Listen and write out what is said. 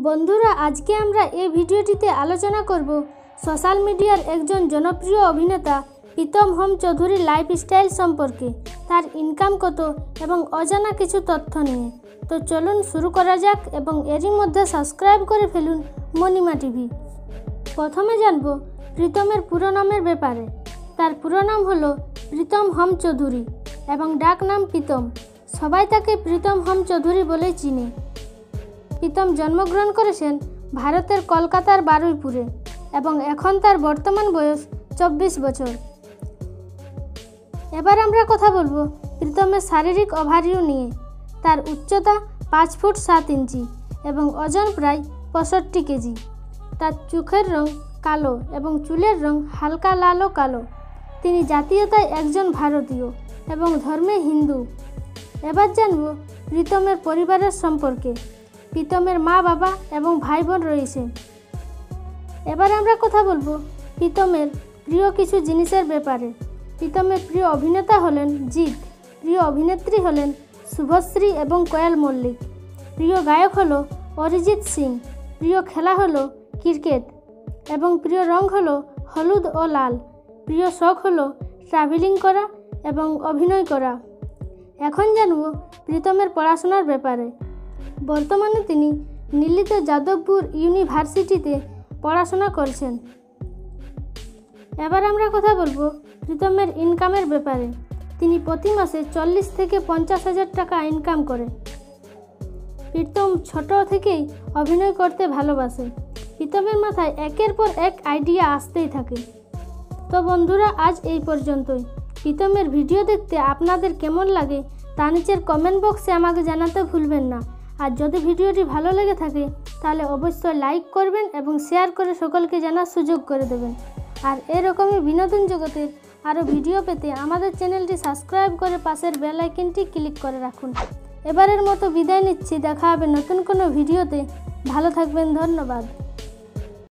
বন্ধুরা আজকে আমরা এই ভিডিওটিতে আলোচনা করব সোশ্যাল মিডিয়ার একজন জনপ্রিয় অভিনেতা প্রীতম হোম চৌধুরীর লাইফস্টাইল সম্পর্কে, তার ইনকাম কত এবং অজানা কিছু তথ্য নিয়ে। তো চলুন শুরু করা যাক এবং এরই মধ্যে সাবস্ক্রাইব করে ফেলুন মণিমা টিভি। প্রথমে জানব প্রীতমের পুরো নামের ব্যাপারে। তার পুরো নাম হলো প্রীতম হোম চৌধুরী এবং ডাক নাম প্রীতম। সবাই তাকে প্রীতম হোম চৌধুরী বলেই চিনে। প্রীতম জন্মগ্রহণ করেছেন ভারতের কলকাতার বারুইপুরে এবং এখন তার বর্তমান বয়স 24 বছর। এবার আমরা কথা বলবো প্রীতমের শারীরিক ওভারভিউ নিয়ে। তার উচ্চতা 5 ফুট 7 ইঞ্চি এবং ওজন প্রায় 65 কেজি। তার চোখের রং কালো এবং চুলের রং হালকা লাল ও কালো। তিনি জাতীয়তায় একজন ভারতীয় এবং ধর্মে হিন্দু। এবার জানব প্রীতমের পরিবারের সম্পর্কে। প্রীতমের মা বাবা এবং ভাই বোন রয়েছে। এবার আমরা কথা বলবো প্রীতমের প্রিয় কিছু জিনিসের ব্যাপারে। প্রীতমের প্রিয় অভিনেতা হলেন জিৎ, প্রিয় অভিনেত্রী হলেন শুভশ্রী এবং কোয়েল মল্লিক, প্রিয় গায়ক হলো অরিজিৎ সিং, প্রিয় খেলা হলো ক্রিকেট এবং প্রিয় রং হলো হলুদ ও লাল। প্রিয় শখ হলো ট্রাভেলিং করা এবং অভিনয় করা। এখন জানব প্রীতমের পড়াশোনার ব্যাপারে। বর্তমানে তিনি দিল্লিত যাদবপুর ইউনিভার্সিটিতে পড়াশোনা করছেন। এবার আমরা কথা বলবো প্রীতমের ইনকামের ব্যাপারে। তিনি প্রতি মাসে 40 থেকে 50 হাজার টাকা ইনকাম করে। প্রীতম ছোট থেকেই অভিনয় করতে ভালোবাসে। প্রীতমের মাথায় একের পর এক আইডিয়া আসতেই থাকে। তো বন্ধুরা আজ এই পর্যন্তই। প্রীতমের ভিডিও দেখতে আপনাদের কেমন লাগে তা নিচের কমেন্ট বক্সে আমাকে জানাতে ভুলবেন না। আর যদি ভিডিওটি ভালো লেগে থাকে তাহলে অবশ্যই লাইক করবেন এবং শেয়ার করে সকলকে জানার সুযোগ করে দেবেন। আর এরকমই বিনোদন জগতের আরও ভিডিও পেতে আমাদের চ্যানেলটি সাবস্ক্রাইব করে পাশের বেল আইকনটি ক্লিক করে রাখুন। এবারের মতো বিদায় নিচ্ছি। দেখা হবে নতুন কোনো ভিডিওতে। ভালো থাকবেন। ধন্যবাদ।